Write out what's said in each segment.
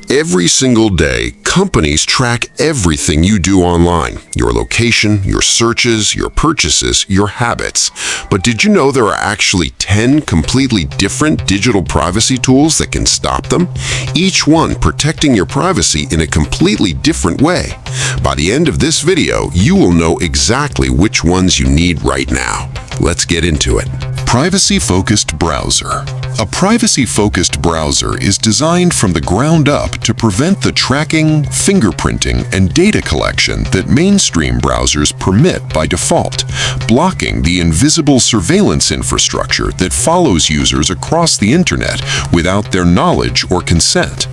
Every single day, companies track everything you do online: your location, your searches, your purchases, your habits. But did you know there are actually 10 completely different digital privacy tools that can stop them? Each one protecting your privacy in a completely different way. By the end of this video, you will know exactly which ones you need right now. Let's get into it. Privacy-focused browser. A privacy-focused browser is designed from the ground up to prevent the tracking, fingerprinting, and data collection that mainstream browsers permit by default, blocking the invisible surveillance infrastructure that follows users across the internet without their knowledge or consent.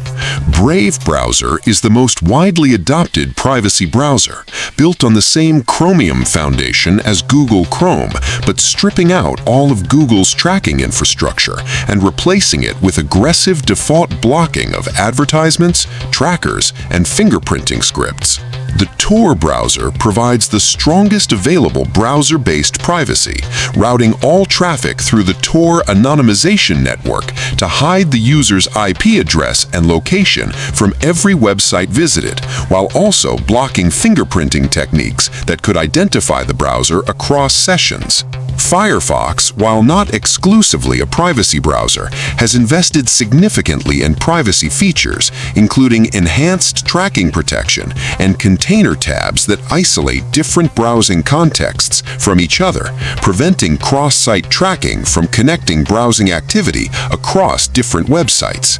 Brave browser is the most widely adopted privacy browser, built on the same Chromium foundation as Google Chrome, but stripping out all of Google's tracking infrastructure and replacing it with aggressive default blocking of advertisements, trackers, and fingerprinting scripts. The Tor browser provides the strongest available browser-based privacy, routing all traffic through the Tor anonymization network to hide the user's IP address and location from every website visited, while also blocking fingerprinting techniques that could identify the browser across sessions. Firefox, while not exclusively a privacy browser, has invested significantly in privacy features, including enhanced tracking protection and container tabs that isolate different browsing contexts from each other, preventing cross-site tracking from connecting browsing activity across different websites.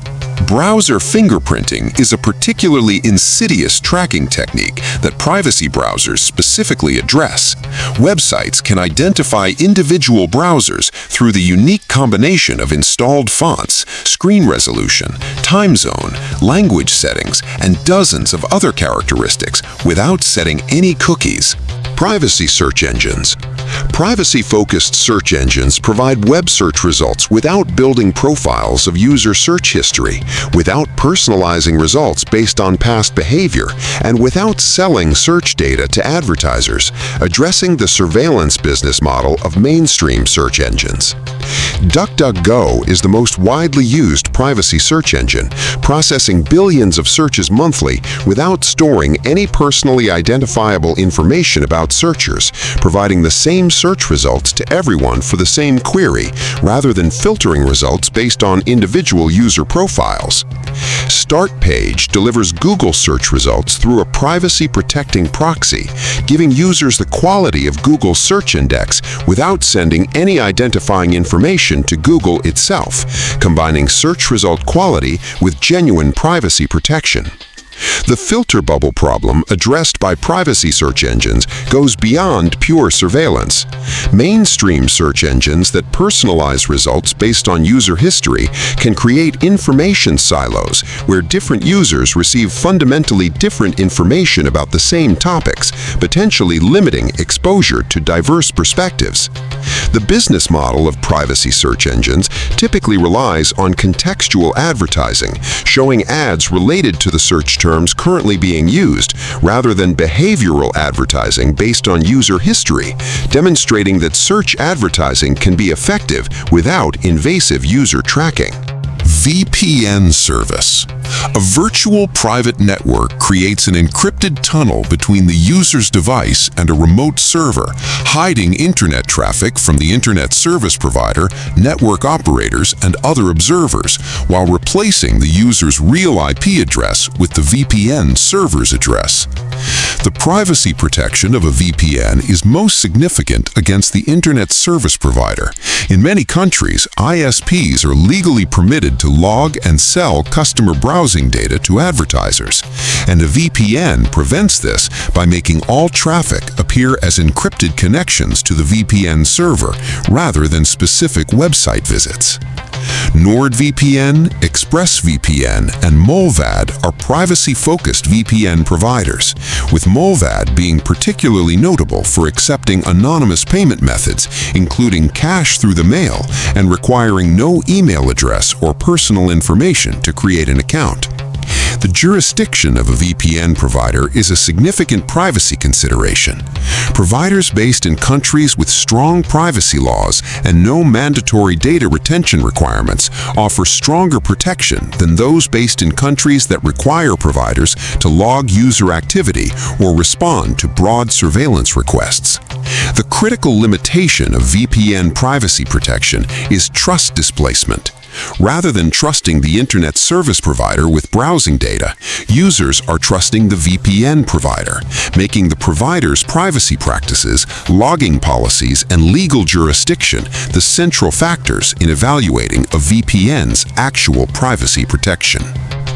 Browser fingerprinting is a particularly insidious tracking technique that privacy browsers specifically address. Websites can identify individual browsers through the unique combination of installed fonts, screen resolution, time zone, language settings, and dozens of other characteristics without setting any cookies. Privacy search engines. Privacy-focused search engines provide web search results without building profiles of user search history, without personalizing results based on past behavior, and without selling search data to advertisers, addressing the surveillance business model of mainstream search engines. DuckDuckGo is the most widely used privacy search engine, processing billions of searches monthly without storing any personally identifiable information about searchers, providing the same search results to everyone for the same query, rather than filtering results based on individual user profiles. StartPage delivers Google search results through a privacy-protecting proxy, giving users the quality of Google's search index without sending any identifying information to Google itself, combining search result quality with genuine privacy protection. The filter bubble problem addressed by privacy search engines goes beyond pure surveillance. Mainstream search engines that personalize results based on user history can create information silos where different users receive fundamentally different information about the same topics, potentially limiting exposure to diverse perspectives. The business model of privacy search engines typically relies on contextual advertising, showing ads related to the search terms currently being used, rather than behavioral advertising based on user history, demonstrating that search advertising can be effective without invasive user tracking. VPN Service. A virtual private network creates an encrypted tunnel between the user's device and a remote server, hiding internet traffic from the internet service provider, network operators, and other observers, while replacing the user's real IP address with the VPN server's address. The privacy protection of a VPN is most significant against the internet service provider. In many countries, ISPs are legally permitted to log and sell customer browsing data to advertisers, and a VPN prevents this by making all traffic appear as encrypted connections to the VPN server rather than specific website visits. NordVPN, ExpressVPN, and Mullvad are privacy-focused VPN providers, with Mullvad being particularly notable for accepting anonymous payment methods, including cash through the mail, and requiring no email address or personal information to create an account. The jurisdiction of a VPN provider is a significant privacy consideration. Providers based in countries with strong privacy laws and no mandatory data retention requirements offer stronger protection than those based in countries that require providers to log user activity or respond to broad surveillance requests. The critical limitation of VPN privacy protection is trust displacement. Rather than trusting the internet service provider with browsing data, users are trusting the VPN provider, making the provider's privacy practices, logging policies, and legal jurisdiction the central factors in evaluating a VPN's actual privacy protection.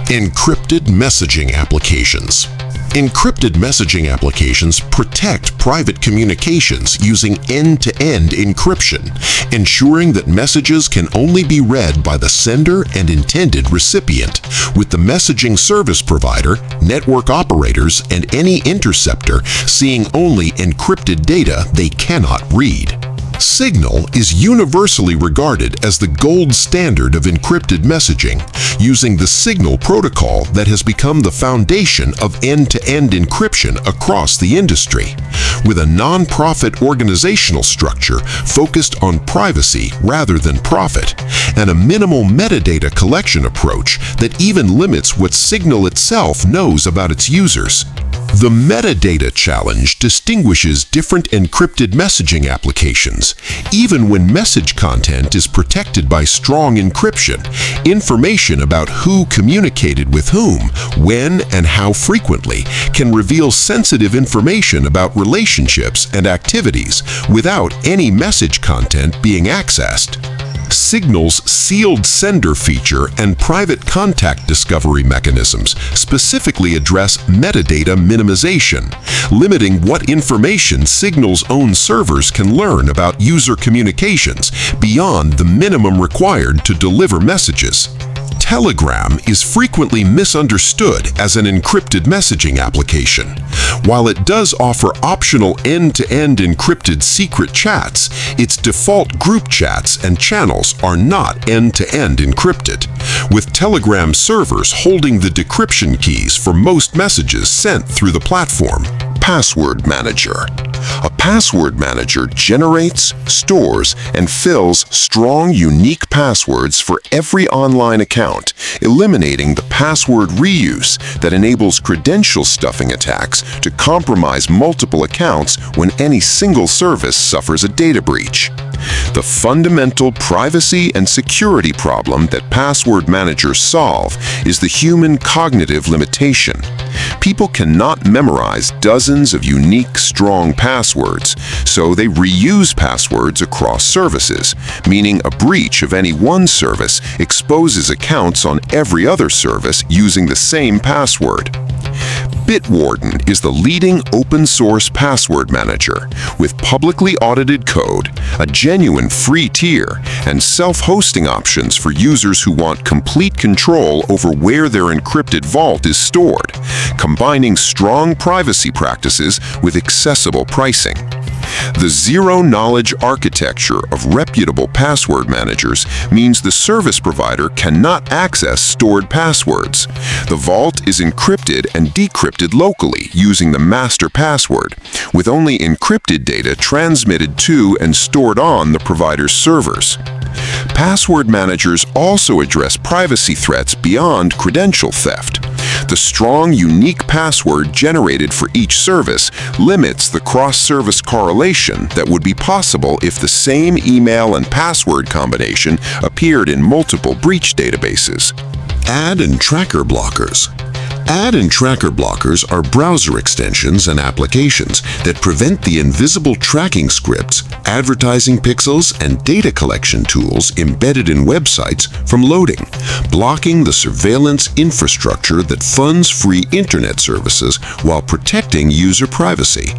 Encrypted messaging applications. Encrypted messaging applications protect private communications using end-to-end encryption, ensuring that messages can only be read by the sender and intended recipient, with the messaging service provider, network operators, and any interceptor seeing only encrypted data they cannot read. Signal is universally regarded as the gold standard of encrypted messaging, using the Signal protocol that has become the foundation of end-to-end encryption across the industry. With a non-profit organizational structure focused on privacy rather than profit, and a minimal metadata collection approach that even limits what Signal itself knows about its users. The metadata challenge distinguishes different encrypted messaging applications. Even when message content is protected by strong encryption, information about who communicated with whom, when, and how frequently can reveal sensitive information about relationships and activities without any message content being accessed. Signal's sealed sender feature and private contact discovery mechanisms specifically address metadata minimization, limiting what information Signal's own servers can learn about user communications beyond the minimum required to deliver messages. Telegram is frequently misunderstood as an encrypted messaging application. While it does offer optional end-to-end encrypted secret chats, its default group chats and channels are not end-to-end encrypted, with Telegram servers holding the decryption keys for most messages sent through the platform. Password Manager. A password manager generates, stores, and fills strong, unique passwords for every online account, eliminating the password reuse that enables credential stuffing attacks to compromise multiple accounts when any single service suffers a data breach. The fundamental privacy and security problem that password managers solve is the human cognitive limitation. People cannot memorize dozens of unique, strong passwords, so they reuse passwords across services, meaning a breach of any one service exposes accounts on every other service using the same password. Bitwarden is the leading open-source password manager with publicly audited code, a genuine free tier, and self-hosting options for users who want complete control over where their encrypted vault is stored, combining strong privacy practices with accessible pricing. The zero-knowledge architecture of reputable password managers means the service provider cannot access stored passwords. The vault is encrypted and decrypted locally using the master password, with only encrypted data transmitted to and stored on the provider's servers. Password managers also address privacy threats beyond credential theft. The strong, unique password generated for each service limits the cross-service correlation that would be possible if the same email and password combination appeared in multiple breach databases. Ad and tracker blockers. Ad and tracker blockers are browser extensions and applications that prevent the invisible tracking scripts, advertising pixels, and data collection tools embedded in websites from loading, blocking the surveillance infrastructure that funds free internet services while protecting user privacy.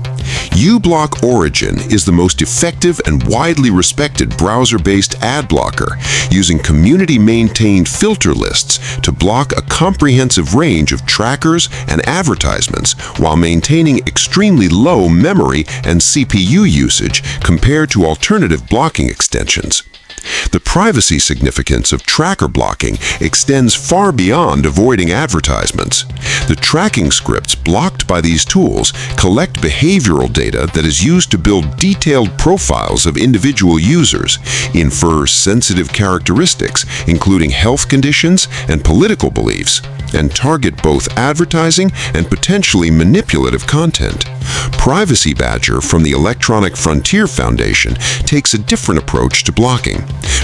uBlock Origin is the most effective and widely respected browser-based ad blocker, using community-maintained filter lists to block a comprehensive range of trackers and advertisements while maintaining extremely low memory and CPU usage compared compared to alternative blocking extensions. The privacy significance of tracker blocking extends far beyond avoiding advertisements. The tracking scripts blocked by these tools collect behavioral data that is used to build detailed profiles of individual users, infer sensitive characteristics, including health conditions and political beliefs, and target both advertising and potentially manipulative content. Privacy Badger from the Electronic Frontier Foundation takes a different approach to blocking.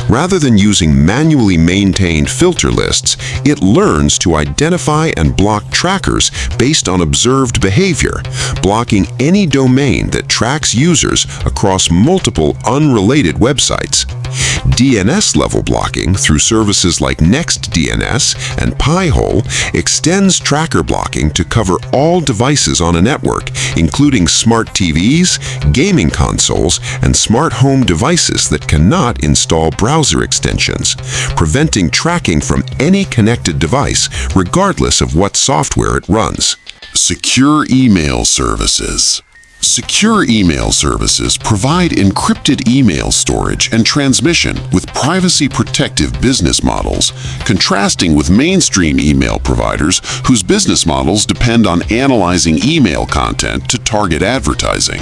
Rather than using manually maintained filter lists, it learns to identify and block trackers based on observed behavior, blocking any domain that tracks users across multiple unrelated websites. DNS-level blocking through services like NextDNS and Pi-hole extends tracker blocking to cover all devices on a network, including smart TVs, gaming consoles, and smart home devices that cannot install browser extensions, preventing tracking from any connected device, regardless of what software it runs. Secure email services. Secure email services provide encrypted email storage and transmission with privacy-protective business models, contrasting with mainstream email providers whose business models depend on analyzing email content to target advertising.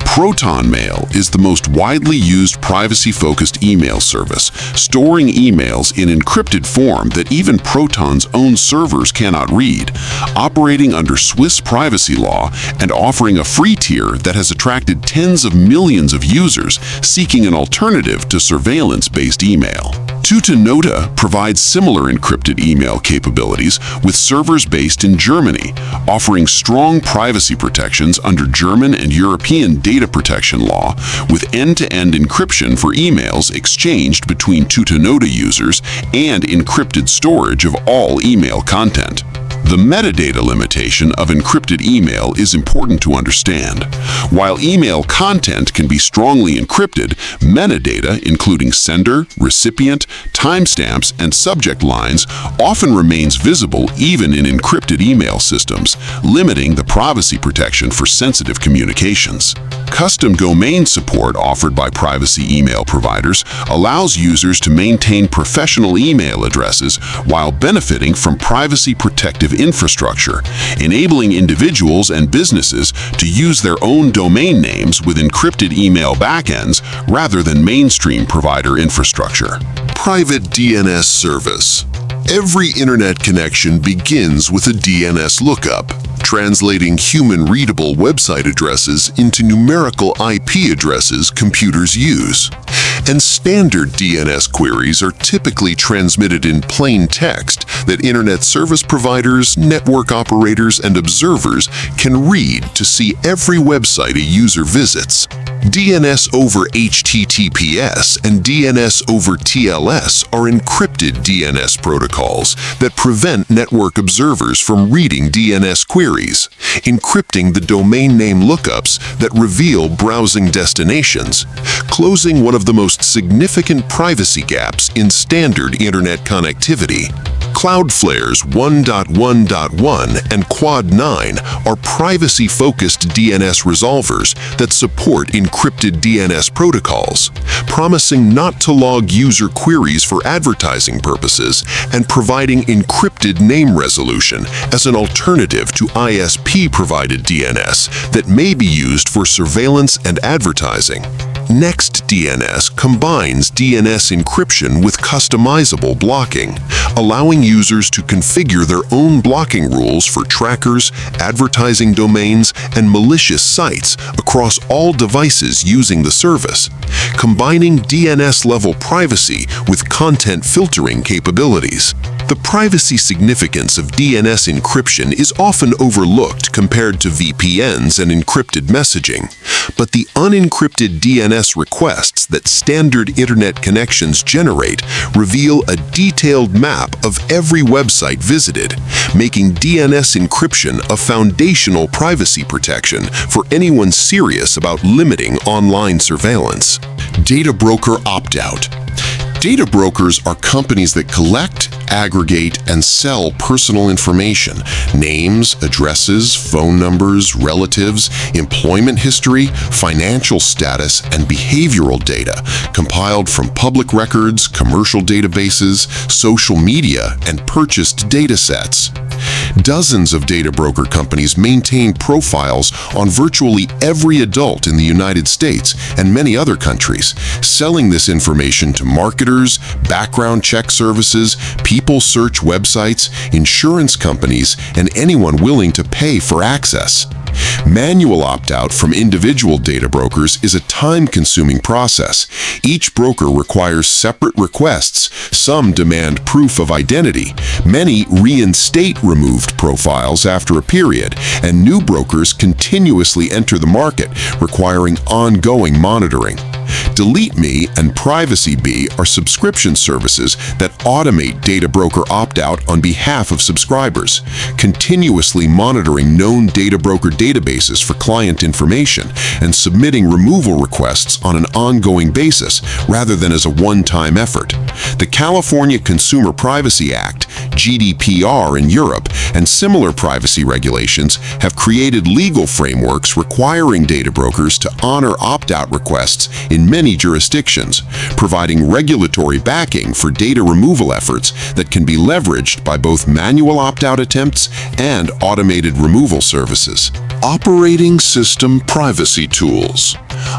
Proton Mail is the most widely used privacy-focused email service, storing emails in encrypted form that even Proton's own servers cannot read, operating under Swiss privacy law and offering a free tier that has attracted tens of millions of users seeking an alternative to surveillance-based email. Tutanota provides similar encrypted email capabilities with servers based in Germany, offering strong privacy protections under German and European data protection law, with end-to-end encryption for emails exchanged between Tutanota users and encrypted storage of all email content. The metadata limitation of encrypted email is important to understand. While email content can be strongly encrypted, metadata, including sender, recipient, timestamps, and subject lines, often remains visible even in encrypted email systems, limiting the privacy protection for sensitive communications. Custom domain support offered by privacy email providers allows users to maintain professional email addresses while benefiting from privacy-protective infrastructure, enabling individuals and businesses to use their own domain names with encrypted email backends rather than mainstream provider infrastructure. Private DNS Service. Every internet connection begins with a DNS lookup, translating human-readable website addresses into numerical IP addresses computers use. And standard DNS queries are typically transmitted in plain text that internet service providers, network operators, and observers can read to see every website a user visits. DNS over HTTPS and DNS over TLS are encrypted DNS protocols that prevent network observers from reading DNS queries, encrypting the domain name lookups that reveal browsing destinations, closing one of the most significant privacy gaps in standard internet connectivity. Cloudflare's 1.1.1 and Quad 9 are privacy-focused DNS resolvers that support encrypted DNS protocols, promising not to log user queries for advertising purposes and providing encrypted name resolution as an alternative to ISP-provided DNS that may be used for surveillance and advertising. NextDNS combines DNS encryption with customizable blocking, allowing users to configure their own blocking rules for trackers, advertising domains, and malicious sites across all devices using the service, combining DNS-level privacy with content filtering capabilities. The privacy significance of DNS encryption is often overlooked compared to VPNs and encrypted messaging, but the unencrypted DNS requests that standard internet connections generate reveal a detailed map of every website visited, making DNS encryption a foundational privacy protection for anyone serious about limiting online surveillance. Data broker opt-out. Data brokers are companies that collect, aggregate, and sell personal information, names, addresses, phone numbers, relatives, employment history, financial status, and behavioral data compiled from public records, commercial databases, social media, and purchased data sets. Dozens of data broker companies maintain profiles on virtually every adult in the United States and many other countries, selling this information to marketers, background check services, people search websites, insurance companies, and anyone willing to pay for access. Manual opt-out from individual data brokers is a time-consuming process. Each broker requires separate requests. Some demand proof of identity. Many reinstate removed profiles after a period, and new brokers continuously enter the market, requiring ongoing monitoring. Delete Me and Privacy Bee are subscription services that automate data broker opt-out on behalf of subscribers, continuously monitoring known data broker databases for client information and submitting removal requests on an ongoing basis rather than as a one-time effort. The California Consumer Privacy Act, GDPR in Europe, and similar privacy regulations have created legal frameworks requiring data brokers to honor opt-out requests in many jurisdictions, providing regulatory backing for data removal efforts that can be leveraged by both manual opt-out attempts and automated removal services. Operating System Privacy Tools.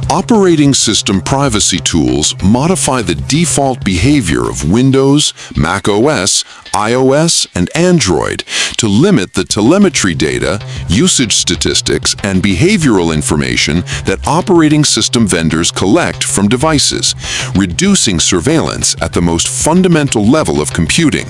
Operating System Privacy Tools modify the default behavior of Windows, Mac OS, iOS, and Android to limit the telemetry data, usage statistics, and behavioral information that operating system vendors collect from devices, reducing surveillance at the most fundamental level of computing.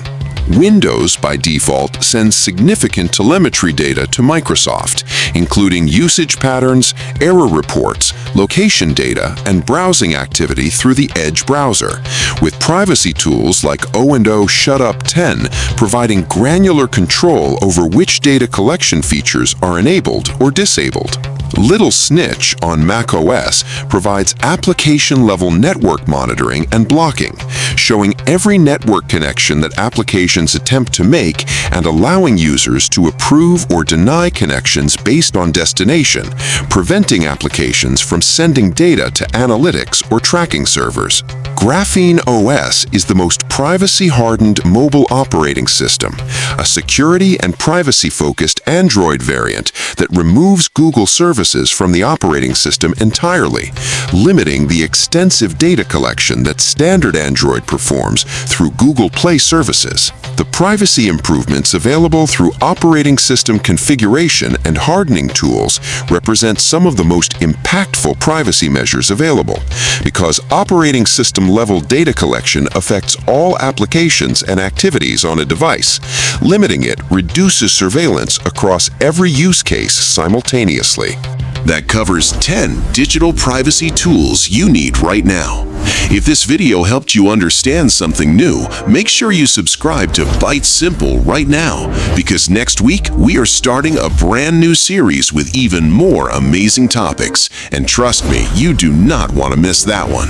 Windows, by default, sends significant telemetry data to Microsoft, including usage patterns, error reports, location data, and browsing activity through the Edge browser, with privacy tools like O&O Shutup 10 providing granular control over which data collection features are enabled or disabled. Little Snitch on macOS provides application-level network monitoring and blocking, showing every network connection that applications attempt to make and allowing users to approve or deny connections based on destination, preventing applications from sending data to analytics or tracking servers. Graphene OS is the most privacy-hardened mobile operating system, a security and privacy-focused Android variant that removes Google services from the operating system entirely, limiting the extensive data collection that standard Android performs through Google Play services. The privacy improvements available through operating system configuration and hardening tools represent some of the most impactful privacy measures available, because operating system-level data collection affects all applications and activities on a device. Limiting it reduces surveillance across every use case simultaneously. That covers 10 digital privacy tools you need right now. If this video helped you understand something new, make sure you subscribe to ByteSimple right now, because next week we are starting a brand new series with even more amazing topics. And trust me, you do not want to miss that one.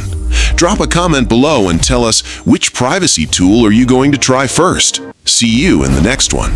Drop a comment below and tell us which privacy tool are you going to try first. See you in the next one.